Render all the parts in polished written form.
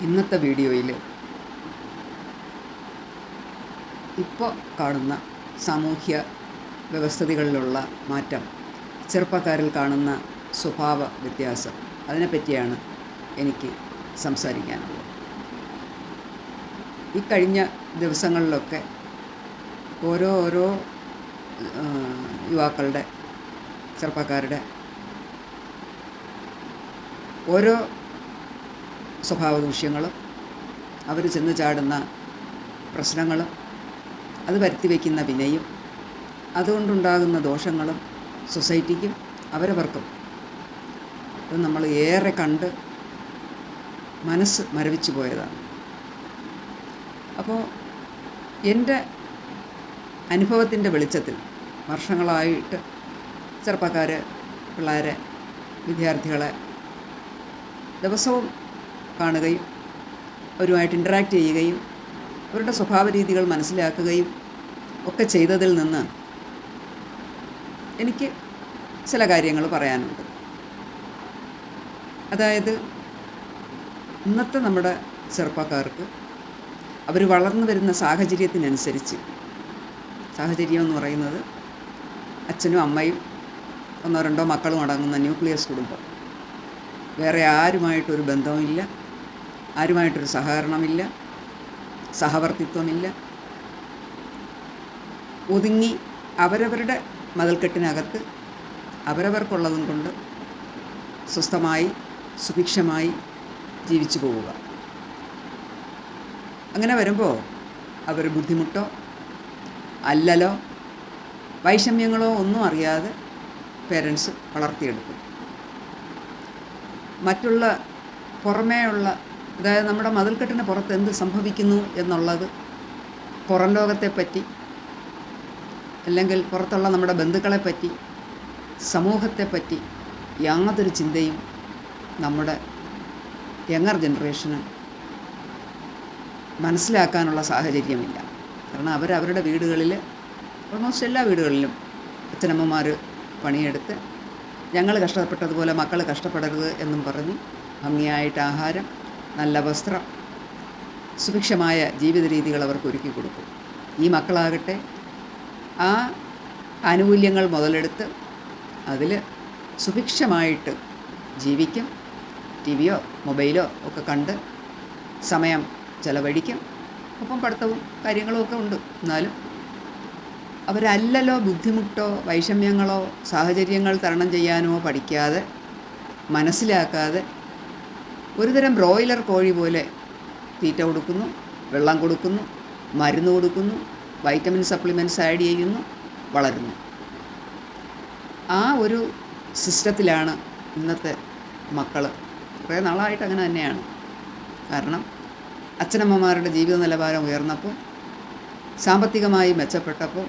ഇന്നത്തെ വീഡിയോയിൽ ഇപ്പോൾ കാണുന്ന സാമൂഹ്യ വ്യവസ്ഥിതികളിലുള്ള മാറ്റം, ചെറുപ്പക്കാരിൽ കാണുന്ന സ്വഭാവ വ്യത്യാസം, അതിനെപ്പറ്റിയാണ് എനിക്ക് സംസാരിക്കാനുള്ളത്. ഈ കഴിഞ്ഞ ദിവസങ്ങളിലൊക്കെ ഓരോ യുവാക്കളുടെ, ചെറുപ്പക്കാരുടെ ഓരോ സ്വഭാവ ദൂഷ്യങ്ങളും, അവർ ചെന്ന് ചാടുന്ന പ്രശ്നങ്ങളും, അത് വരുത്തി വയ്ക്കുന്ന വിനയും, അതുകൊണ്ടുണ്ടാകുന്ന ദോഷങ്ങളും സൊസൈറ്റിക്കും അവരവർക്കും അത് നമ്മൾ ഏറെ കണ്ട് മനസ്സ് മരവിച്ചു പോയതാണ്. അപ്പോൾ എൻ്റെ അനുഭവത്തിൻ്റെ വെളിച്ചത്തിൽ വർഷങ്ങളായിട്ട് ചെറുപ്പക്കാർ, പിള്ളേരെ, വിദ്യാർത്ഥികളെ ദിവസവും കാണുകയും അവരുമായിട്ട് ഇൻറ്ററാക്റ്റ് ചെയ്യുകയും അവരുടെ സ്വഭാവ രീതികൾ മനസ്സിലാക്കുകയും ഒക്കെ ചെയ്തതിൽ നിന്ന് എനിക്ക് ചില കാര്യങ്ങൾ പറയാനുണ്ട്. അതായത്, ഇന്നത്തെ നമ്മുടെ ചെറുപ്പക്കാർക്ക് അവർ വളർന്നു വരുന്ന സാഹചര്യത്തിനനുസരിച്ച്, സാഹചര്യം എന്ന് പറയുന്നത് അച്ഛനും അമ്മയും ഒന്നോ രണ്ടോ മക്കളും അടങ്ങുന്ന ന്യൂക്ലിയസ് കുടുംബം, വേറെ ആരുമായിട്ടൊരു ബന്ധവുമില്ല, ആരുമായിട്ടൊരു സഹകരണമില്ല, സഹവർത്തിത്വമില്ല, ഒതുങ്ങി അവരവരുടെ മതിൽക്കെട്ടിനകത്ത് അവരവർക്കുള്ളതും കൊണ്ട് സ്വസ്ഥമായി സുഭിക്ഷമായി ജീവിച്ചു പോവുക. അങ്ങനെ വരുമ്പോൾ അവർ ബുദ്ധിമുട്ടോ അല്ലലോ വൈഷമ്യങ്ങളോ ഒന്നും അറിയാതെ പേരൻസ് വളർത്തിയെടുക്കും. മറ്റുള്ള പുറമേയുള്ള, അതായത് നമ്മുടെ മതിൽക്കെട്ടിന് പുറത്ത് എന്ത് സംഭവിക്കുന്നു എന്നുള്ളത്, പുറം ലോകത്തെപ്പറ്റി അല്ലെങ്കിൽ പുറത്തുള്ള നമ്മുടെ ബന്ധുക്കളെപ്പറ്റി, സമൂഹത്തെപ്പറ്റി യാതൊരു ചിന്തയും നമ്മുടെ യങ്ങർ ജനറേഷന് മനസ്സിലാക്കാനുള്ള സാഹചര്യമില്ല. കാരണം അവരവരുടെ വീടുകളിൽ, ഓൾമോസ്റ്റ് എല്ലാ വീടുകളിലും അച്ഛനമ്മമാർ പണിയെടുത്ത് ഞങ്ങൾ കഷ്ടപ്പെട്ടതുപോലെ മക്കൾ കഷ്ടപ്പെടരുത് എന്നും പറഞ്ഞ് ഭംഗിയായിട്ട് ആഹാരം, നല്ല വസ്ത്രം, സുഭിക്ഷമായ ജീവിത രീതികൾ അവർക്ക് ഒരുക്കി കൊടുക്കും. ഈ മക്കളാകട്ടെ ആ ആനുകൂല്യങ്ങൾ മുതലെടുത്ത് അതിൽ സുഭിക്ഷമായിട്ട് ജീവിക്കും. ടി വിയോ മൊബൈലോ ഒക്കെ കണ്ട് സമയം ചെലവഴിക്കും. ഒപ്പം പഠിത്തവും കാര്യങ്ങളും ഒക്കെ ഉണ്ട്. എന്നാലും അവരല്ലലോ ബുദ്ധിമുട്ടോ വൈഷമ്യങ്ങളോ സാഹചര്യങ്ങൾ തരണം ചെയ്യാനോ പഠിക്കാതെ, മനസ്സിലാക്കാതെ ഒരുതരം ബ്രോയിലർ കോഴി പോലെ തീറ്റ കൊടുക്കുന്നു, വെള്ളം കൊടുക്കുന്നു, മരുന്ന് കൊടുക്കുന്നു, വൈറ്റമിൻ സപ്ലിമെൻറ്റ്സ് ആഡ് ചെയ്യുന്നു, വളരുന്നു. ആ ഒരു സിസ്റ്റത്തിലാണ് ഇന്നത്തെ മക്കൾ. കുറേ നാളായിട്ട് അങ്ങനെ തന്നെയാണ്. കാരണം അച്ഛനമ്മമാരുടെ ജീവിത നിലവാരം ഉയർന്നപ്പോൾ, സാമ്പത്തികമായി മെച്ചപ്പെട്ടപ്പോൾ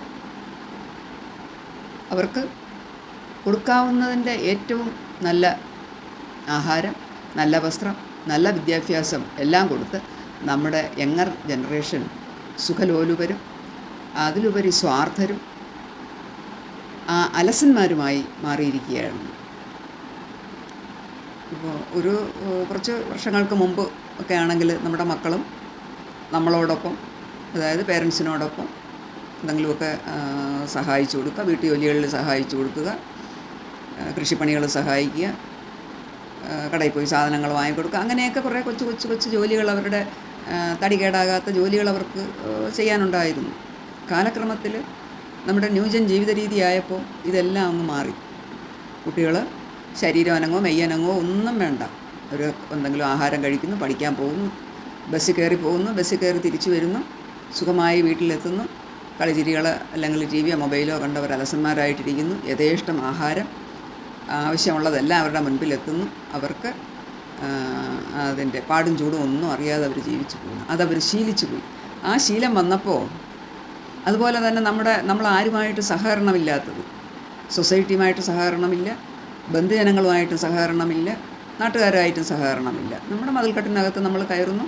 അവർക്ക് കൊടുക്കാവുന്നതിൻ്റെ ഏറ്റവും നല്ല ആഹാരം, നല്ല വസ്ത്രം, നല്ല വിദ്യാഭ്യാസം എല്ലാം കൊടുത്ത് നമ്മുടെ യങ്ങർ ജനറേഷൻ സുഖലോലുപരും അതിലുപരി സ്വാർത്ഥരും അലസന്മാരുമായി മാറിയിരിക്കുകയാണ്. ഇപ്പോൾ കുറച്ച് വർഷങ്ങൾക്ക് മുമ്പ് ഒക്കെ ആണെങ്കിൽ നമ്മുടെ മക്കളും നമ്മളോടൊപ്പം, അതായത് പേരൻസിനോടൊപ്പം എന്തെങ്കിലുമൊക്കെ സഹായിച്ചു കൊടുക്കുക, വീട്ടുജോലികളിൽ സഹായിച്ചു കൊടുക്കുക, കൃഷിപ്പണികൾ സഹായിക്കുക, കടയിൽ പോയി സാധനങ്ങൾ വാങ്ങിക്കൊടുക്കുക, അങ്ങനെയൊക്കെ കുറേ കൊച്ചു ജോലികൾ, അവരുടെ തടി കേടാകാത്ത ജോലികൾ അവർക്ക് ചെയ്യാനുണ്ടായിരുന്നു. കാലക്രമത്തിൽ നമ്മുടെ ന്യൂജൻ ജീവിത രീതിയായപ്പോൾ ഇതെല്ലാം അങ്ങ് മാറി. കുട്ടികൾ ശരീരം അനങ്ങോ മെയ്യനങ്ങോ ഒന്നും വേണ്ട, അവർ എന്തെങ്കിലും ആഹാരം കഴിക്കുന്നു, പഠിക്കാൻ പോകുന്നു, ബസ്സിൽ കയറി പോകുന്നു, ബസ്സിൽ കയറി തിരിച്ചു വരുന്നു, സുഖമായി വീട്ടിലെത്തുന്നു, കളിചിരികൾ അല്ലെങ്കിൽ ടി വിയോ മൊബൈലോ കണ്ടവർ അലസന്മാരായിട്ടിരിക്കുന്നു. യഥേഷ്ടം ആഹാരം, ആവശ്യമുള്ളതെല്ലാം അവരുടെ മുൻപിലെത്തുന്നു. അവർക്ക് അതിൻ്റെ പാടും ചൂടും ഒന്നും അറിയാതെ അവർ ജീവിച്ചു പോകുന്നു. അതവർ ശീലിച്ചു പോയി. ആ ശീലം വന്നപ്പോൾ അതുപോലെ തന്നെ നമ്മൾ ആരുമായിട്ട് സഹകരണമില്ലാത്തത്, സൊസൈറ്റിയുമായിട്ട് സഹകരണമില്ല, ബന്ധുജനങ്ങളുമായിട്ടും സഹകരണമില്ല, നാട്ടുകാരായിട്ടും സഹകരണമില്ല. നമ്മുടെ മതിൽക്കെട്ടിനകത്ത് നമ്മൾ കയറുന്നു,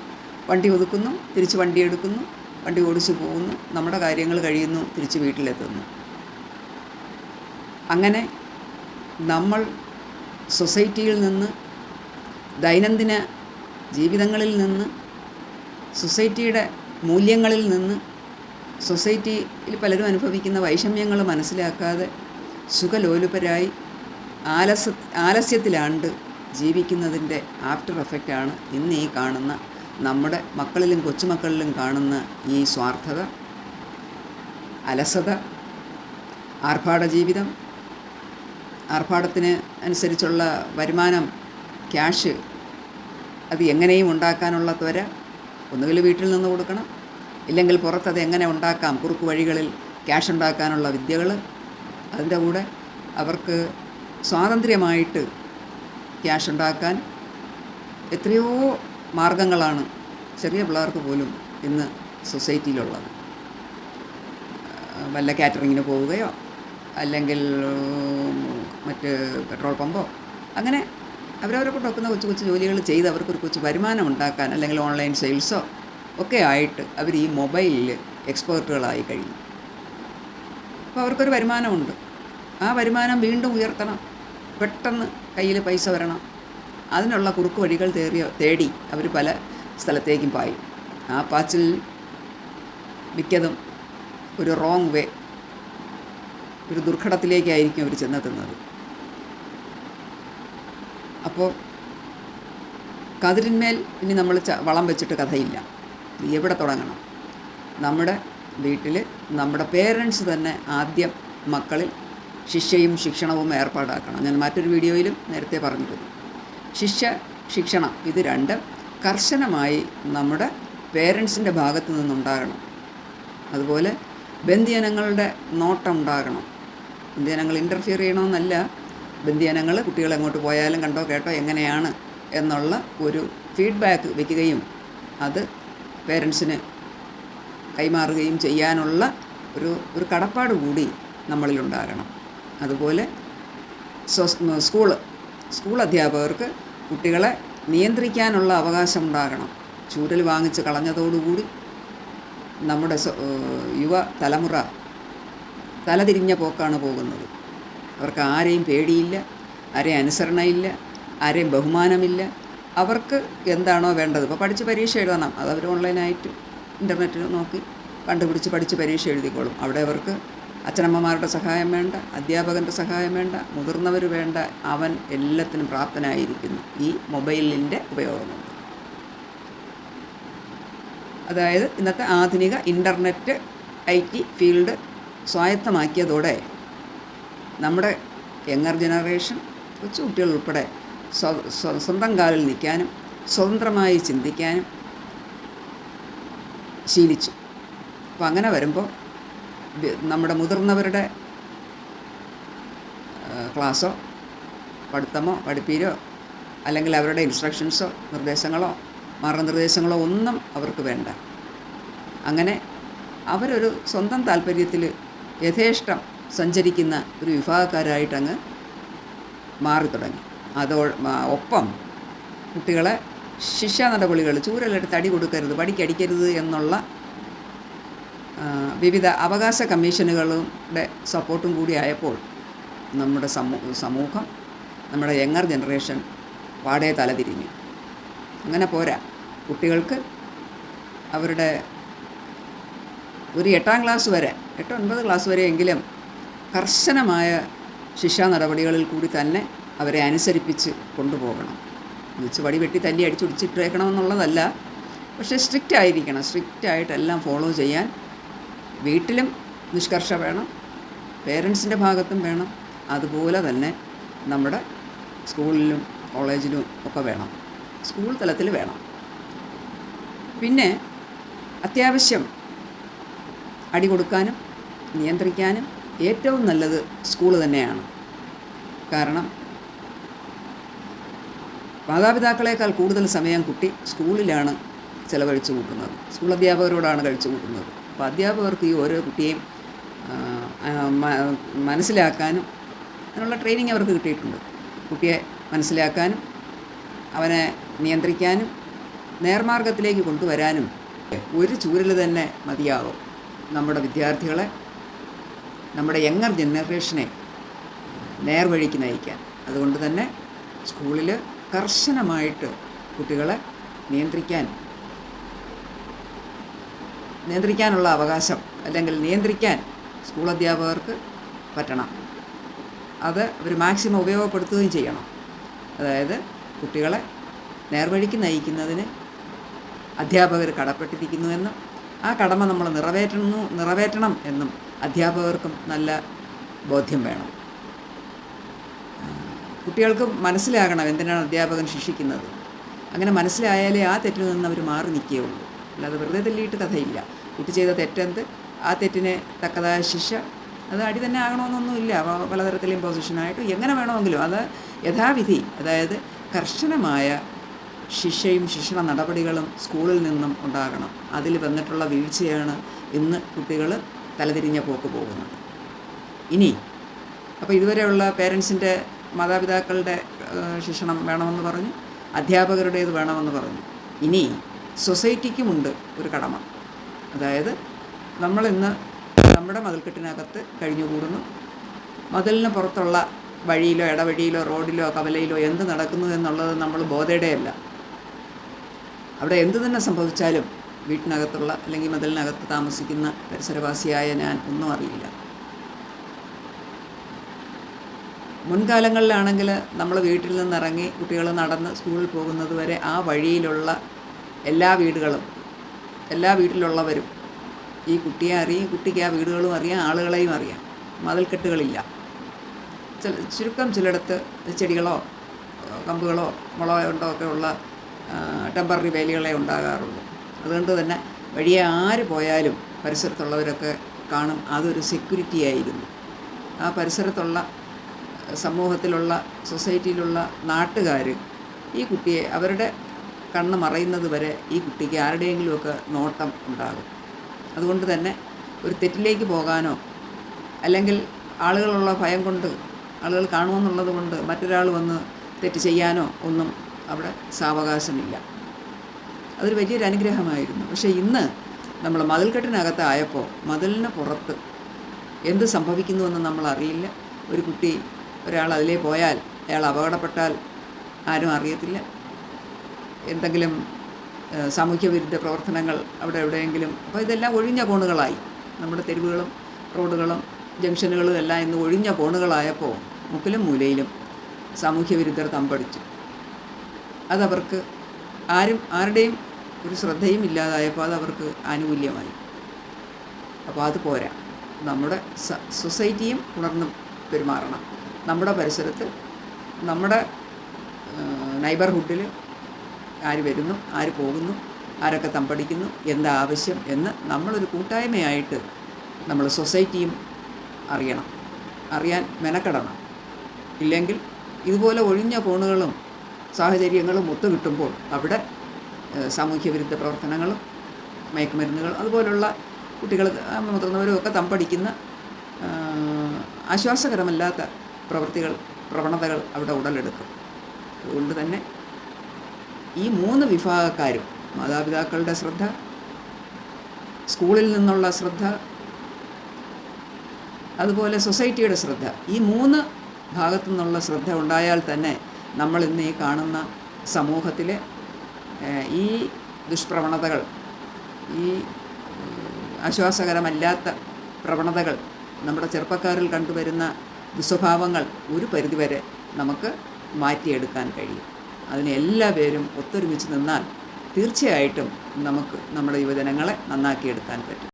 വണ്ടി ഒതുക്കുന്നു, തിരിച്ച് വണ്ടി എടുക്കുന്നു, വണ്ടി ഓടിച്ചു പോകുന്നു, നമ്മുടെ കാര്യങ്ങൾ കഴിയുന്നു, തിരിച്ച് വീട്ടിലെത്തുന്നു. അങ്ങനെ നമ്മൾ സൊസൈറ്റിയിൽ നിന്ന് ദൈനംദിന ജീവിതങ്ങളിൽ നിന്ന്, സൊസൈറ്റിയുടെ മൂല്യങ്ങളിൽ നിന്ന്, സൊസൈറ്റിയിൽ പലരും അനുഭവിക്കുന്ന വൈഷമ്യങ്ങൾ മനസ്സിലാക്കാതെ സുഖലോലുപരായി ആലസ്യത്തിലാണ്ട് ജീവിക്കുന്നതിൻ്റെ ആഫ്റ്റർ എഫക്റ്റാണ് ഇന്ന് ഈ കാണുന്ന നമ്മുടെ മക്കളിലും കൊച്ചുമക്കളിലും കാണുന്ന ഈ സ്വാർത്ഥത, അലസത, ആർഭാട ജീവിതം, ആർഭാടത്തിന് അനുസരിച്ചുള്ള വരുമാനം, ക്യാഷ്, അത് എങ്ങനെയും ഉണ്ടാക്കാനുള്ള ത്വര. ഒന്നുകിൽ വീട്ടിൽ നിന്ന് കൊടുക്കണം, ഇല്ലെങ്കിൽ പുറത്തത് എങ്ങനെ ഉണ്ടാക്കാം, കുറുക്ക് വഴികളിൽ ക്യാഷ് ഉണ്ടാക്കാനുള്ള വിദ്യകൾ. അതിൻ്റെ കൂടെ അവർക്ക് സ്വാതന്ത്ര്യമായിട്ട് ക്യാഷ് ഉണ്ടാക്കാൻ എത്രയോ മാർഗങ്ങളാണ് ചെറിയ പിള്ളേർക്ക് പോലും ഇന്ന് സൊസൈറ്റിയിലുള്ളത്. വല്ല കാറ്ററിങ്ങിന് പോവുകയോ അല്ലെങ്കിൽ മറ്റ് പെട്രോൾ പമ്പോ, അങ്ങനെ അവരവരെ കൊണ്ടൊക്കുന്ന കൊച്ചു കൊച്ചു ജോലികൾ ചെയ്ത് അവർക്കൊരു കൊച്ചു വരുമാനം ഉണ്ടാക്കാൻ, അല്ലെങ്കിൽ ഓൺലൈൻ സെയിൽസോ ഒക്കെ ആയിട്ട് അവർ ഈ മൊബൈലിൽ എക്സ്പേർട്ടുകളായി കഴിഞ്ഞു. അപ്പോൾ അവർക്കൊരു വരുമാനമുണ്ട്. ആ വരുമാനം വീണ്ടും ഉയർത്തണം, പെട്ടെന്ന് കയ്യിൽ പൈസ വരണം. അതിനുള്ള കുറുക്ക് വഴികൾ തേടി അവർ പല സ്ഥലത്തേക്കും പായും. ആ പാച്ചിൽ മിക്കതും ഒരു റോങ് വേ, ഒരു ദുർഘടത്തിലേക്കായിരിക്കും അവർ ചെന്നെത്തുന്നത്. അപ്പോൾ കതിരിന്മേൽ ഇനി നമ്മൾ വളം വെച്ചിട്ട് കഥയില്ല. എവിടെ തുടങ്ങണം? നമ്മുടെ വീട്ടിൽ നമ്മുടെ പേരൻസ് തന്നെ ആദ്യം മക്കളിൽ ശിക്ഷയും ശിക്ഷണവും ഏർപ്പാടാക്കണം. ഞാൻ മറ്റൊരു വീഡിയോയിലും നേരത്തെ പറഞ്ഞിരുന്നു. ശിക്ഷണം ഇത് രണ്ടും കർശനമായി നമ്മുടെ പേരൻസിൻ്റെ ഭാഗത്തു നിന്നുണ്ടാകണം. അതുപോലെ ബന്ധിയനങ്ങളുടെ നോട്ടം ഉണ്ടാകണം. ബന്ധിയനങ്ങൾ ഇൻ്റർഫിയർ ചെയ്യണമെന്നല്ല, ബന്ധിയനങ്ങൾ കുട്ടികൾ എങ്ങോട്ട് പോയാലും കണ്ടോ കേട്ടോ എങ്ങനെയാണ് എന്നുള്ള ഒരു ഫീഡ്ബാക്ക് വയ്ക്കുകയും അത് പേരൻസിന് കൈമാറുകയും ചെയ്യാനുള്ള ഒരു കടപ്പാട് കൂടി നമ്മളിലുണ്ടാകണം. അതുപോലെ സ്കൂൾ അധ്യാപകർക്ക് കുട്ടികളെ നിയന്ത്രിക്കാനുള്ള അവകാശം ഉണ്ടാകണം. ചൂരൽ വാങ്ങിച്ച് കളഞ്ഞതോടുകൂടി നമ്മുടെ യുവ തലമുറ തലതിരിഞ്ഞ പോക്കാണ് പോകുന്നത്. അവർക്ക് ആരെയും പേടിയില്ല, ആരെയും അനുസരണയില്ല, ആരെയും ബഹുമാനമില്ല. അവർക്ക് എന്താണോ വേണ്ടത്, ഇപ്പോൾ പഠിച്ച് പരീക്ഷ എഴുതണം, അത് അവർ ഓൺലൈനായിട്ട് ഇൻ്റർനെറ്റിൽ നോക്കി കണ്ടുപിടിച്ച് പഠിച്ച് പരീക്ഷ എഴുതിക്കോളും. അവിടെ അവർക്ക് അച്ഛനമ്മമാരുടെ സഹായം വേണ്ട, അധ്യാപകൻ്റെ സഹായം വേണ്ട, മുതിർന്നവർ വേണ്ട. അവൻ എല്ലാത്തിനും പ്രാപ്തനായിരിക്കുന്നു ഈ മൊബൈലിൻ്റെ ഉപയോഗം കൊണ്ട്. അതായത് ഇന്നത്തെ ആധുനിക ഇൻ്റർനെറ്റ് IT ഫീൽഡ് സ്വായത്തമാക്കിയതോടെ നമ്മുടെ യങ്ങർ ജനറേഷൻ, കൊച്ചുകുട്ടികൾ ഉൾപ്പെടെ സ്വന്തം കാലിൽ നിൽക്കാനും സ്വതന്ത്രമായി ചിന്തിക്കാനും ശീലിച്ചു. അപ്പോൾ അങ്ങനെ വരുമ്പോൾ നമ്മുടെ മുതിർന്നവരുടെ ക്ലാസ്സോ പഠിത്തമോ പഠിപ്പീരോ അല്ലെങ്കിൽ അവരുടെ ഇൻസ്ട്രക്ഷൻസോ നിർദ്ദേശങ്ങളോ മാർഗനിർദ്ദേശങ്ങളോ ഒന്നും അവർക്ക് വേണ്ട. അങ്ങനെ അവരൊരു സ്വന്തം താല്പര്യത്തിൽ യഥേഷ്ടം സഞ്ചരിക്കുന്ന ഒരു വിഭാഗക്കാരായിട്ടങ്ങ് മാറി തുടങ്ങി. ഒപ്പം കുട്ടികളെ ശിക്ഷാ നടപടികൾ, ചൂരലെടുത്ത് അടി കൊടുക്കരുത്, പഠിക്കടിക്കരുത് എന്നുള്ള വിവിധ അവകാശ കമ്മീഷനുകളുടെ സപ്പോർട്ടും കൂടി ആയപ്പോൾ നമ്മുടെ സമൂഹം, നമ്മുടെ യങ്ങർ ജനറേഷൻ പാടെ തലതിരിഞ്ഞു. അങ്ങനെ പോരാ, കുട്ടികൾക്ക് അവരുടെ ഒരു 8ാം ക്ലാസ് വരെ, 8, 9 ക്ലാസ് വരെയെങ്കിലും കർശനമായ ശിക്ഷാ നടപടികളിൽ കൂടി തന്നെ അവരെ അനുസരിപ്പിച്ച് കൊണ്ടുപോകണം. എന്നുവെച്ച് വടി വെട്ടി തല്ലി അടിച്ചൊടിച്ചിട്ടേക്കണമെന്നുള്ളതല്ല, പക്ഷേ സ്ട്രിക്റ്റായിട്ടെല്ലാം ഫോളോ ചെയ്യാൻ വീട്ടിലും നിഷ്കർഷ വേണം, പേരൻസിൻ്റെ ഭാഗത്തും വേണം, അതുപോലെ തന്നെ നമ്മുടെ സ്കൂളിലും കോളേജിലും ഒക്കെ വേണം, സ്കൂൾ തലത്തിൽ വേണം. പിന്നെ അത്യാവശ്യം അടി കൊടുക്കാനും നിയന്ത്രിക്കാനും ഏറ്റവും നല്ലത് സ്കൂൾ തന്നെയാണ്. കാരണം മാതാപിതാക്കളേക്കാൾ കൂടുതൽ സമയം കുട്ടി സ്കൂളിലാണ് ചിലവഴിച്ചു കൂട്ടുന്നത്, സ്കൂൾ അധ്യാപകരോടാണ് കഴിച്ചു കൂട്ടുന്നത്. അപ്പോൾ അധ്യാപകർക്ക് ഈ ഓരോ കുട്ടിയെയും മനസ്സിലാക്കാനും അതിനുള്ള ട്രെയിനിങ് അവർക്ക് കിട്ടിയിട്ടുണ്ട്. കുട്ടിയെ മനസ്സിലാക്കാനും അവനെ നിയന്ത്രിക്കാനും നേർമാർഗത്തിലേക്ക് കൊണ്ടുവരാനും ഒരു ചൂരൽ തന്നെ മതിയാകും നമ്മുടെ വിദ്യാർത്ഥികളെ, നമ്മുടെ യങ്ങർ ജനറേഷനെ നേർവഴിക്ക് നയിക്കാൻ. അതുകൊണ്ട് തന്നെ സ്കൂളിൽ കർശനമായിട്ട് കുട്ടികളെ നിയന്ത്രിക്കാനുള്ള അവകാശം അല്ലെങ്കിൽ നിയന്ത്രിക്കാൻ സ്കൂൾ അധ്യാപകർക്ക് പറ്റണം. അത് അവർ മാക്സിമം ഉപയോഗപ്പെടുത്തുകയും ചെയ്യണം. അതായത് കുട്ടികളെ നേർവഴിക്ക് നയിക്കുന്നതിന് അധ്യാപകർ കടപ്പെട്ടിരിക്കുന്നുവെന്നും ആ കടമ നമ്മൾ നിറവേറ്റണം എന്നും അധ്യാപകർക്കും നല്ല ബോധ്യം വേണം. കുട്ടികൾക്ക് മനസ്സിലാകണം എന്തിനാണ് അധ്യാപകൻ ശിക്ഷിക്കുന്നത്. അങ്ങനെ മനസ്സിലായാലേ ആ തെറ്റിൽ നിന്ന് അവർ മാറി നിൽക്കുകയുള്ളൂ. അല്ലാതെ വെറുതെ തല്ലിയിട്ട് കഥയില്ല. കുട്ടി ചെയ്ത തെറ്റെന്ത്, ആ തെറ്റിന് തക്കതായ ശിക്ഷ, അത് അടി തന്നെ ആകണമെന്നൊന്നുമില്ല. പലതരത്തിലെയും പൊസിഷനായിട്ട് എങ്ങനെ വേണമെങ്കിലും അത് യഥാവിധി, അതായത് കർശനമായ ശിക്ഷയും ശിക്ഷണ നടപടികളും സ്കൂളിൽ നിന്നും ഉണ്ടാകണം. അതിൽ വന്നിട്ടുള്ള വീഴ്ചയാണ് ഇന്ന് കുട്ടികൾ തലതിരിഞ്ഞ പോക്ക് പോകുന്നത്. ഇനി അപ്പോൾ ഇതുവരെയുള്ള പേരൻസിൻ്റെ മാതാപിതാക്കളുടെ ശിക്ഷണം വേണമെന്ന് പറഞ്ഞു, അധ്യാപകരുടേത് വേണമെന്ന് പറഞ്ഞു. ഇനി സൊസൈറ്റിക്കുമുണ്ട് ഒരു കടമ. അതായത് നമ്മളിന്ന് നമ്മുടെ മതിൽക്കെട്ടിനകത്ത് കഴിഞ്ഞുകൂടുന്നു. മതിലിന് പുറത്തുള്ള വഴിയിലോ ഇടവഴിയിലോ റോഡിലോ കവലയിലോ എന്ത് നടക്കുന്നു എന്നുള്ളത് നമ്മൾ ബോധേടയല്ല. അവിടെ എന്തു തന്നെ സംഭവിച്ചാലും വീട്ടിനകത്തുള്ള അല്ലെങ്കിൽ മതിലിനകത്ത് താമസിക്കുന്ന പരിസരവാസിയായ ഞാൻ ഒന്നും അറിയില്ല. മുൻകാലങ്ങളിലാണെങ്കിൽ നമ്മൾ വീട്ടിൽ നിന്നിറങ്ങി കുട്ടികൾ നടന്ന് സ്കൂളിൽ പോകുന്നത് വരെ ആ വഴിയിലുള്ള എല്ലാ വീട്ടിലുള്ളവരും ഈ കുട്ടിയെ അറിയും, കുട്ടിക്ക് ആ വീടുകളും അറിയാം, ആളുകളെയും അറിയാം. മതിൽക്കെട്ടുകളില്ല. ചുരുക്കം ചിലയിടത്ത് ചെടികളോ കമ്പുകളോ മുളകൊണ്ടോ ഒക്കെ ഉള്ള ടെമ്പററി വേലികളെ ഉണ്ടാകാറുള്ളൂ. അതുകൊണ്ട് തന്നെ വഴിയെ ആര് പോയാലും പരിസരത്തുള്ളവരൊക്കെ കാണും. അതൊരു സെക്യൂരിറ്റി ആയിരുന്നു. ആ പരിസരത്തുള്ള സമൂഹത്തിലുള്ള സൊസൈറ്റിയിലുള്ള നാട്ടുകാർ ഈ കുട്ടിയെ അവരുടെ കണ്ണ് മറയുന്നത് വരെ ഈ കുട്ടിക്ക് ആരുടെയെങ്കിലുമൊക്കെ നോട്ടം ഉണ്ടാകും. അതുകൊണ്ട് തന്നെ ഒരു തെറ്റിലേക്ക് പോകാനോ അല്ലെങ്കിൽ ആളുകളുള്ള ഭയം കൊണ്ട്, ആളുകൾ കാണുമെന്നുള്ളത് കൊണ്ട് മറ്റൊരാൾ വന്ന് തെറ്റ് ചെയ്യാനോ ഒന്നും അവിടെ സാവകാശമില്ല. അതൊരു വലിയൊരു അനുഗ്രഹമായിരുന്നു. പക്ഷേ ഇന്ന് നമ്മൾ മതിൽക്കെട്ടിനകത്തായപ്പോൾ മതിലിന് പുറത്ത് എന്ത് സംഭവിക്കുന്നുവെന്ന് നമ്മളറിയില്ല. ഒരു കുട്ടി, ഒരാൾ അതിലേ പോയാൽ അയാൾ അപകടപ്പെട്ടാൽ ആരും അറിയത്തില്ല. എന്തെങ്കിലും സാമൂഹ്യവിരുദ്ധ പ്രവർത്തനങ്ങൾ അവിടെ എവിടെയെങ്കിലും, അപ്പോൾ ഇതെല്ലാം ഒഴിഞ്ഞ കോണുകളായി. നമ്മുടെ തെരുവുകളും റോഡുകളും ജംഗ്ഷനുകളും എല്ലാം ഇന്ന് ഒഴിഞ്ഞ കോണുകളായപ്പോൾ മുക്കിലും മൂലയിലും സാമൂഹ്യവിരുദ്ധർ തമ്പടിച്ചു. അതവർക്ക് ആരുടെയും ഒരു ശ്രദ്ധയും ഇല്ലാതായപ്പോൾ അതവർക്ക് ആനുകൂല്യമായി. അപ്പോൾ അത് പോരാ. നമ്മുടെ സൊസൈറ്റിയും ഉണർന്ന് പെരുമാറണം. നമ്മുടെ പരിസരത്ത്, നമ്മുടെ നൈബർഹുഡിൽ ആര് വരുന്നു, ആര് പോകുന്നു, ആരൊക്കെ തമ്പടിക്കുന്നു, എന്താ ആവശ്യം എന്ന് നമ്മളൊരു കൂട്ടായ്മയായിട്ട് നമ്മൾ സൊസൈറ്റിയും അറിയാൻ മെനക്കെടണം. ഇല്ലെങ്കിൽ ഇതുപോലെ ഒഴിഞ്ഞ കോണുകളും സാഹചര്യങ്ങളും ഒത്തുകിട്ടുമ്പോൾ അവിടെ സാമൂഹ്യവിരുദ്ധ പ്രവർത്തനങ്ങളും മയക്കുമരുന്നുകൾ അതുപോലുള്ള കുട്ടികൾ മുതിർന്നവരും ഒക്കെ തമ്പടിക്കുന്ന ആശ്വാസകരമല്ലാത്ത പ്രവണതകൾ അവിടെ ഉടലെടുക്കും. അതുകൊണ്ട് തന്നെ ഈ 3 വിഭാഗക്കാരും, മാതാപിതാക്കളുടെ ശ്രദ്ധ, സ്കൂളിൽ നിന്നുള്ള ശ്രദ്ധ, അതുപോലെ സൊസൈറ്റിയുടെ ശ്രദ്ധ, ഈ 3 ഭാഗത്തു നിന്നുള്ള ശ്രദ്ധ ഉണ്ടായാൽ തന്നെ നമ്മൾ ഇന്ന് ഈ കാണുന്ന സമൂഹത്തിലെ ഈ ദുഷ്പ്രവണതകൾ, ഈ ആശ്വാസകരമല്ലാത്ത പ്രവണതകൾ, നമ്മുടെ ചെറുപ്പക്കാരിൽ കണ്ടുവരുന്ന ദുസ്വഭാവങ്ങൾ ഒരു പരിധിവരെ നമുക്ക് മാറ്റിയെടുക്കാൻ കഴിയും. അതിന് എല്ലാ പേരും ഒത്തൊരുമിച്ച് നിന്നാൽ തീർച്ചയായിട്ടും നമുക്ക് നമ്മുടെ യുവജനങ്ങളെ നന്നാക്കിയെടുക്കാൻ പറ്റും.